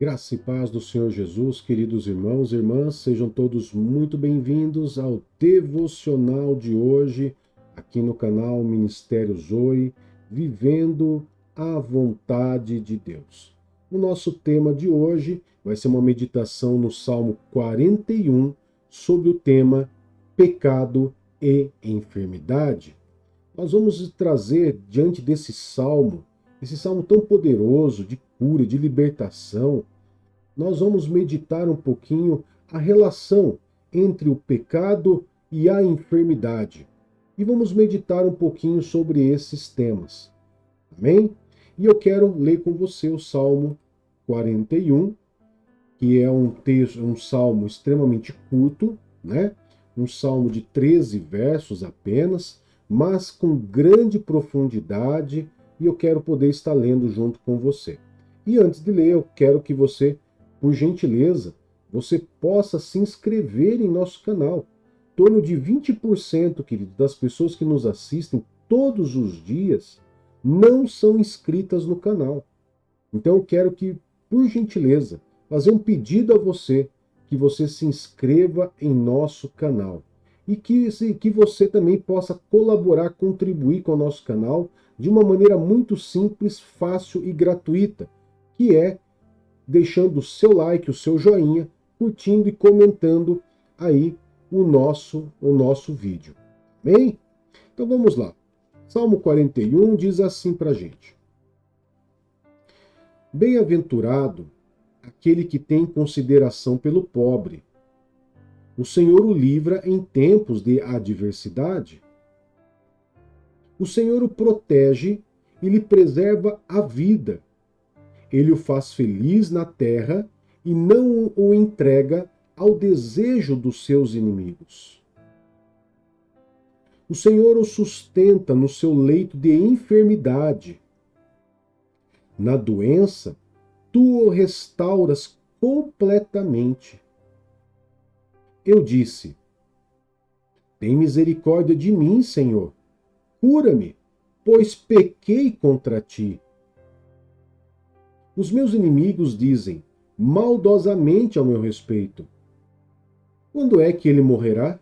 Graça e paz do Senhor Jesus, queridos irmãos e irmãs, sejam todos muito bem-vindos ao devocional de hoje, aqui no canal Ministério Zoe, Vivendo a Vontade de Deus. O nosso tema de hoje vai ser uma meditação no Salmo 41 sobre o tema Pecado e Enfermidade. Nós vamos trazer diante desse salmo, esse salmo tão poderoso de cura, de libertação, nós vamos meditar um pouquinho a relação entre o pecado e a enfermidade. E vamos meditar um pouquinho sobre esses temas. Amém? E eu quero ler com você o Salmo 41, que é um salmo extremamente curto, né? Um salmo de 13 versos apenas, mas com grande profundidade, e eu quero poder estar lendo junto com você. E antes de ler, eu quero que você, por gentileza, você possa se inscrever em nosso canal. Em torno de 20%, querido, das pessoas que nos assistem todos os dias não são inscritas no canal. Então eu quero que, por gentileza, fazer um pedido a você, que você se inscreva em nosso canal. E que você também possa colaborar, contribuir com o nosso canal de uma maneira muito simples, fácil e gratuita, que é deixando o seu like, o seu joinha, curtindo e comentando aí o nosso vídeo. Amém? Então vamos lá. Salmo 41 diz assim pra gente: Bem-aventurado aquele que tem consideração pelo pobre. O Senhor o livra em tempos de adversidade. O Senhor o protege e lhe preserva a vida. Ele o faz feliz na terra e não o entrega ao desejo dos seus inimigos. O Senhor o sustenta no seu leito de enfermidade. Na doença, tu o restauras completamente. Eu disse: Tem misericórdia de mim, Senhor. Cura-me, pois pequei contra ti. Os meus inimigos dizem maldosamente ao meu respeito: Quando é que ele morrerá?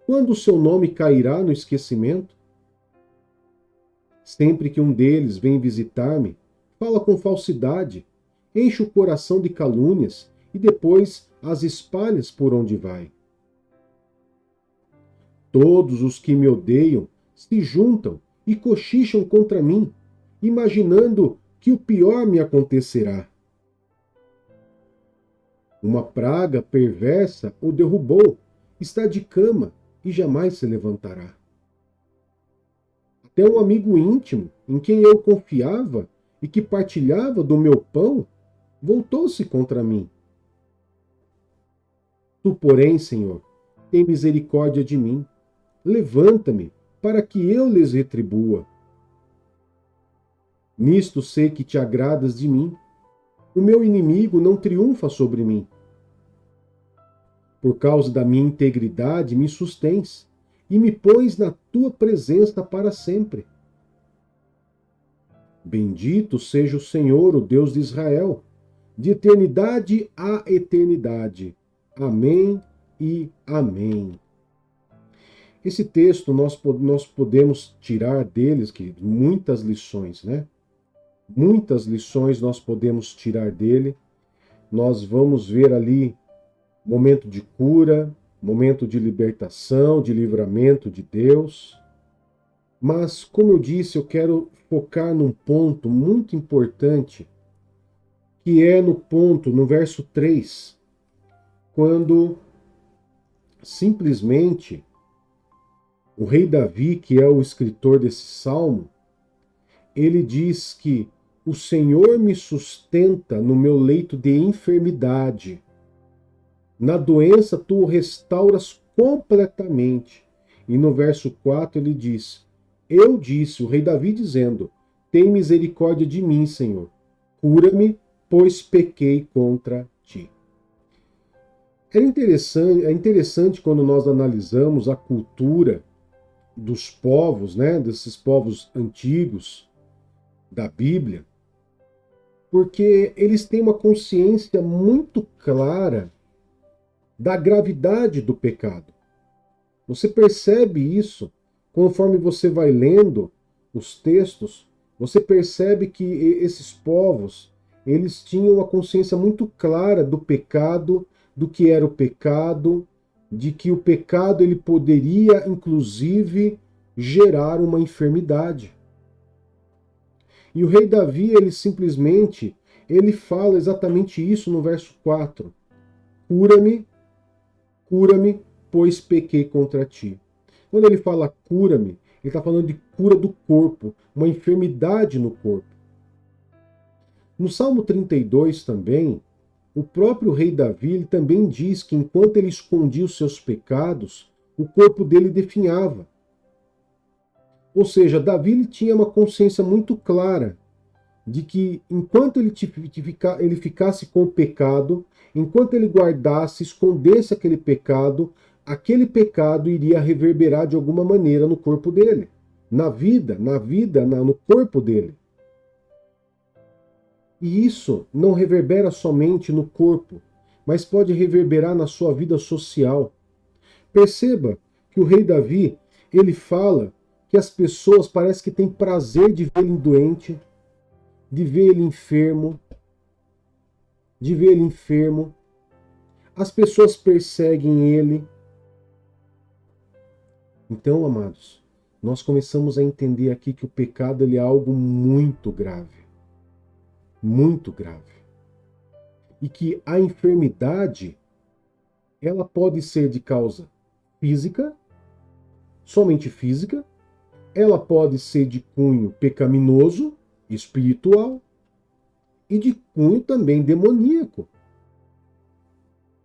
Quando o seu nome cairá no esquecimento? Sempre que um deles vem visitar-me, fala com falsidade, enche o coração de calúnias e depois as espalhas por onde vai. Todos os que me odeiam se juntam e cochicham contra mim, imaginando que o pior me acontecerá. Uma praga perversa o derrubou, está de cama e jamais se levantará. Até um amigo íntimo, em quem eu confiava e que partilhava do meu pão, voltou-se contra mim. Tu, porém, Senhor, tem misericórdia de mim. Levanta-me, para que eu lhes retribua. Nisto sei que te agradas de mim. O meu inimigo não triunfa sobre mim. Por causa da minha integridade me sustens e me pões na tua presença para sempre. Bendito seja o Senhor, o Deus de Israel, de eternidade a eternidade. Amém e amém. Esse texto nós podemos tirar deles, queridos, muitas lições, né? Muitas lições nós podemos tirar dele. Nós vamos ver ali momento de cura, momento de libertação, de livramento de Deus. Mas, como eu disse, eu quero focar num ponto muito importante, que é no verso 3, quando simplesmente o rei Davi, que é o escritor desse salmo, ele diz que o Senhor me sustenta no meu leito de enfermidade. Na doença, tu o restauras completamente. E no verso 4 ele diz: Eu disse, o rei Davi dizendo, tem misericórdia de mim, Senhor. Cura-me, pois pequei contra ti. É interessante quando nós analisamos a cultura dos povos, né, desses povos antigos da Bíblia, Porque eles têm uma consciência muito clara da gravidade do pecado. Você percebe isso conforme você vai lendo os textos, você percebe que esses povos, eles tinham uma consciência muito clara do pecado, do que era o pecado, de que o pecado ele poderia inclusive gerar uma enfermidade. E o rei Davi, ele simplesmente, ele fala exatamente isso no verso 4. Cura-me, cura-me, pois pequei contra ti. Quando ele fala cura-me, ele está falando de cura do corpo, uma enfermidade no corpo. No Salmo 32 também, o próprio rei Davi ele também diz que enquanto ele escondia os seus pecados, o corpo dele definhava. Ou seja, Davi ele tinha uma consciência muito clara de que enquanto ele ficasse com o pecado, enquanto ele guardasse, escondesse aquele pecado iria reverberar de alguma maneira no corpo dele, no corpo dele. E isso não reverbera somente no corpo, mas pode reverberar na sua vida social. Perceba que o rei Davi, ele fala que as pessoas parecem que têm prazer de ver ele doente, de ver ele enfermo, As pessoas perseguem ele. Então, amados, nós começamos a entender aqui que o pecado ele é algo muito grave. Muito grave. E que a enfermidade, ela pode ser de causa física, somente física, ela pode ser de cunho pecaminoso, espiritual, e de cunho também demoníaco.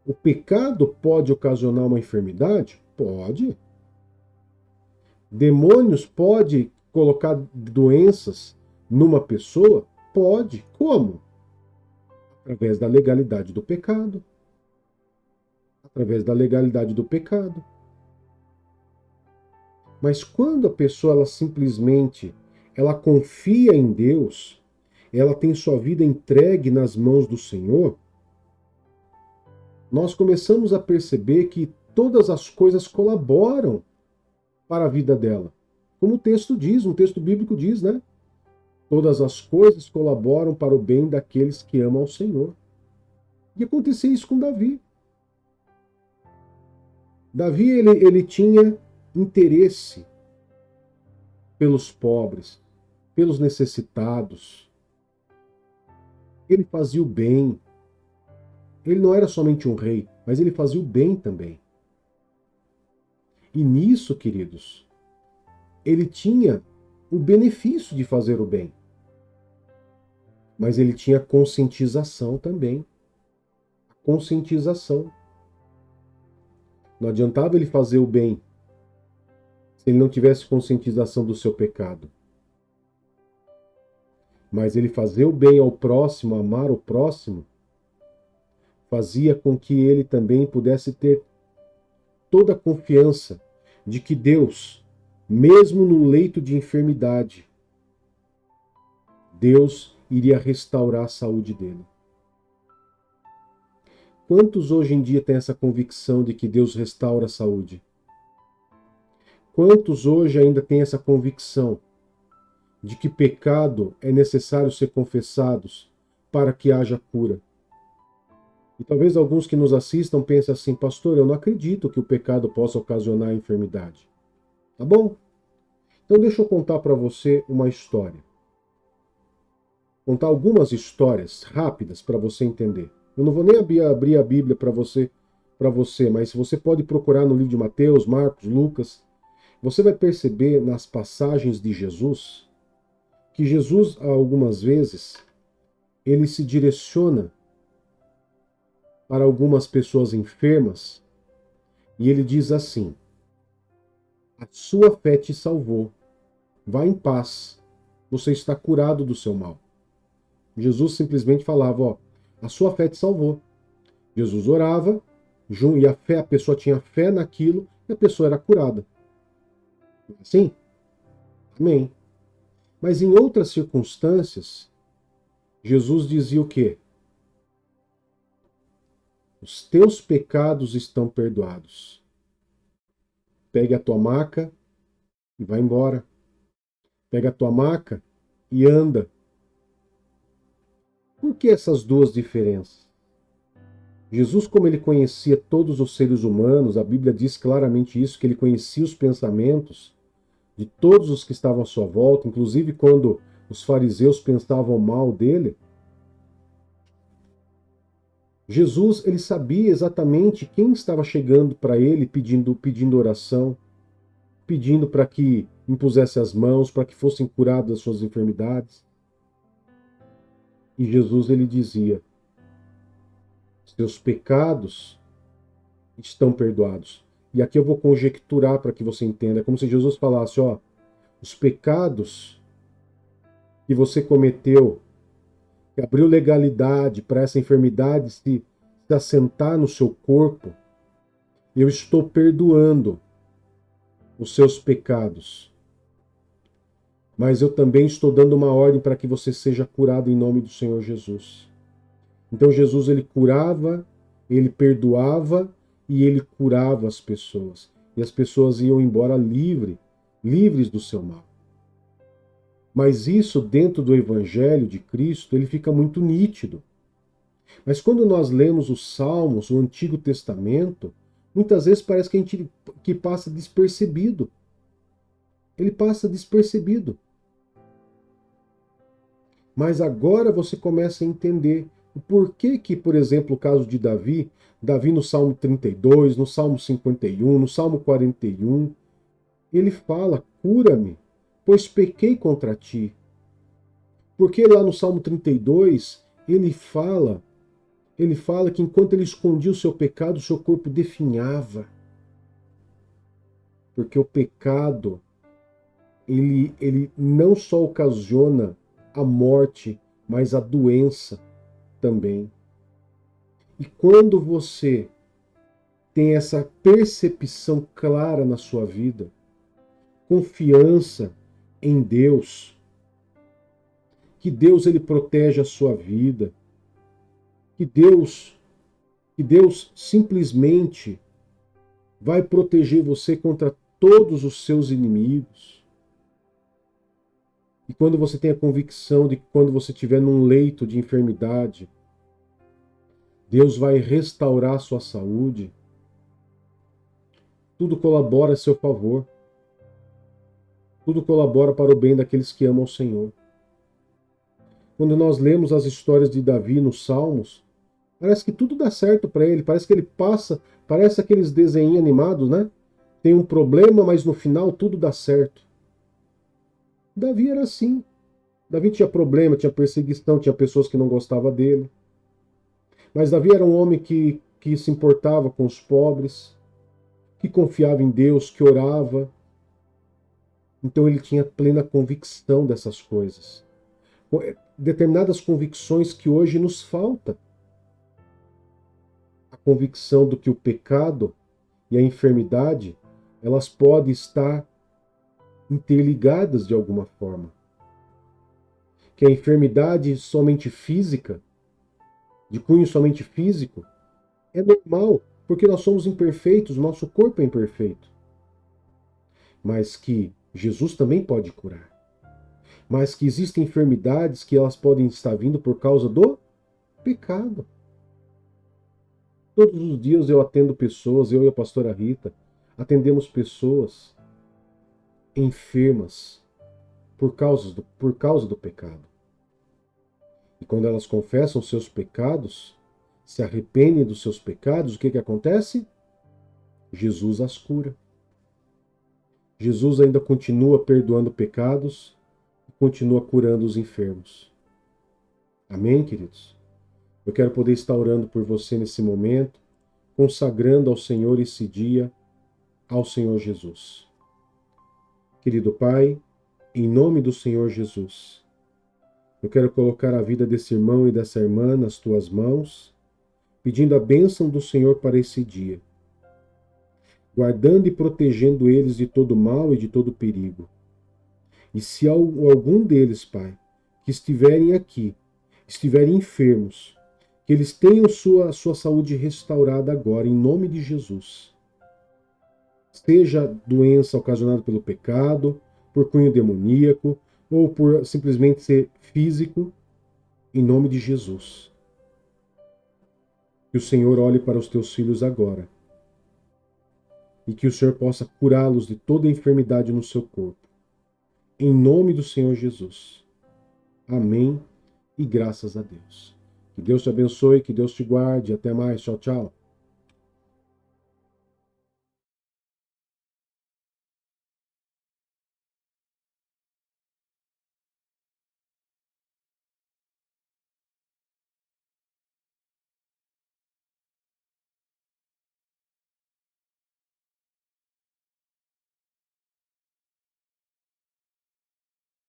O pecado pode ocasionar uma enfermidade? Pode. Demônios pode colocar doenças numa pessoa? Pode. Como? Através da legalidade do pecado. Através da legalidade do pecado. Mas quando a pessoa ela simplesmente ela confia em Deus, ela tem sua vida entregue nas mãos do Senhor, nós começamos a perceber que todas as coisas colaboram para a vida dela. Como o texto diz, um texto bíblico diz, né? Todas as coisas colaboram para o bem daqueles que amam ao Senhor. E acontecia isso com Davi. Davi, ele tinha interesse pelos pobres, pelos necessitados. Ele fazia o bem. Ele não era somente um rei, mas ele fazia o bem também. E nisso, queridos, ele tinha o benefício de fazer o bem. Mas ele tinha conscientização também. Conscientização. Não adiantava ele fazer o bem se ele não tivesse conscientização do seu pecado. Mas ele fazer o bem ao próximo, amar o próximo, fazia com que ele também pudesse ter toda a confiança de que Deus, mesmo no leito de enfermidade, Deus iria restaurar a saúde dele. Quantos hoje em dia têm essa convicção de que Deus restaura a saúde? Quantos hoje ainda têm essa convicção de que pecado é necessário ser confessados para que haja cura? E talvez alguns que nos assistam pensem assim, pastor, eu não acredito que o pecado possa ocasionar a enfermidade. Tá bom? Então deixa eu contar para você uma história. Contar algumas histórias rápidas para você entender. Eu não vou nem abrir a Bíblia para você, mas você pode procurar no livro de Mateus, Marcos, Lucas. Você vai perceber nas passagens de Jesus que Jesus, algumas vezes, ele se direciona para algumas pessoas enfermas e ele diz assim: a sua fé te salvou, vá em paz, você está curado do seu mal. Jesus simplesmente falava, ó, a sua fé te salvou. Jesus orava, e a pessoa tinha fé naquilo e a pessoa era curada. Sim? Amém. Mas em outras circunstâncias, Jesus dizia o quê? Os teus pecados estão perdoados. Pegue a tua maca e vai embora. Pega a tua maca e anda. Por que essas duas diferenças? Jesus, como ele conhecia todos os seres humanos, a Bíblia diz claramente isso, que ele conhecia os pensamentos de todos os que estavam à sua volta, inclusive quando os fariseus pensavam mal dele. Jesus, ele sabia exatamente quem estava chegando para ele pedindo oração, pedindo para que impusesse as mãos, para que fossem curadas as suas enfermidades. E Jesus, ele dizia: seus pecados estão perdoados. E aqui eu vou conjecturar para que você entenda. É como se Jesus falasse, ó, os pecados que você cometeu, que abriu legalidade para essa enfermidade se assentar no seu corpo, eu estou perdoando os seus pecados. Mas eu também estou dando uma ordem para que você seja curado em nome do Senhor Jesus. Então Jesus, ele curava, ele perdoava e ele curava as pessoas. E as pessoas iam embora livres do seu mal. Mas isso dentro do Evangelho de Cristo, ele fica muito nítido. Mas quando nós lemos os Salmos, o Antigo Testamento, muitas vezes parece que passa despercebido. Ele passa despercebido. Mas agora você começa a entender o porquê que, por exemplo, o caso de Davi no Salmo 32, no Salmo 51, no Salmo 41, ele fala, cura-me, pois pequei contra ti. Porque lá no Salmo 32, ele fala que enquanto ele escondia o seu pecado, o seu corpo definhava. Porque o pecado, ele não só ocasiona a morte, mas a doença também. E quando você tem essa percepção clara na sua vida, confiança em Deus, que Deus ele protege a sua vida, que Deus simplesmente vai proteger você contra todos os seus inimigos. E quando você tem a convicção de que quando você estiver num leito de enfermidade, Deus vai restaurar a sua saúde, tudo colabora a seu favor. Tudo colabora para o bem daqueles que amam o Senhor. Quando nós lemos as histórias de Davi nos Salmos, parece que tudo dá certo para ele, parece que ele parece aqueles desenhos animados, né? Tem um problema, mas no final tudo dá certo. Davi era assim. Davi tinha problema, tinha perseguição, tinha pessoas que não gostavam dele. Mas Davi era um homem que se importava com os pobres, que confiava em Deus, que orava. Então ele tinha plena convicção dessas coisas. Determinadas convicções que hoje nos falta. A convicção do que o pecado e a enfermidade, elas podem estar interligadas de alguma forma. Que a enfermidade somente física, de cunho somente físico, é normal, porque nós somos imperfeitos, nosso corpo é imperfeito. Mas que Jesus também pode curar. Mas que existem enfermidades que elas podem estar vindo por causa do pecado. Todos os dias eu atendo pessoas, eu e a pastora Rita, atendemos pessoas enfermas por causa do pecado. E quando elas confessam seus pecados, se arrependem dos seus pecados, o que acontece? Jesus as cura. Jesus ainda continua perdoando pecados e continua curando os enfermos. Amém, queridos? Eu quero poder estar orando por você nesse momento, consagrando ao Senhor esse dia, ao Senhor Jesus. Querido Pai, em nome do Senhor Jesus, eu quero colocar a vida desse irmão e dessa irmã nas tuas mãos, pedindo a bênção do Senhor para esse dia, guardando e protegendo eles de todo mal e de todo perigo. E se algum deles, Pai, que estiverem aqui, estiverem enfermos, que eles tenham sua saúde restaurada agora, em nome de Jesus. Seja doença ocasionada pelo pecado, por cunho demoníaco, ou por simplesmente ser físico, em nome de Jesus. Que o Senhor olhe para os teus filhos agora e que o Senhor possa curá-los de toda enfermidade no seu corpo. Em nome do Senhor Jesus. Amém e graças a Deus. Que Deus te abençoe, que Deus te guarde. Até mais. Tchau, tchau.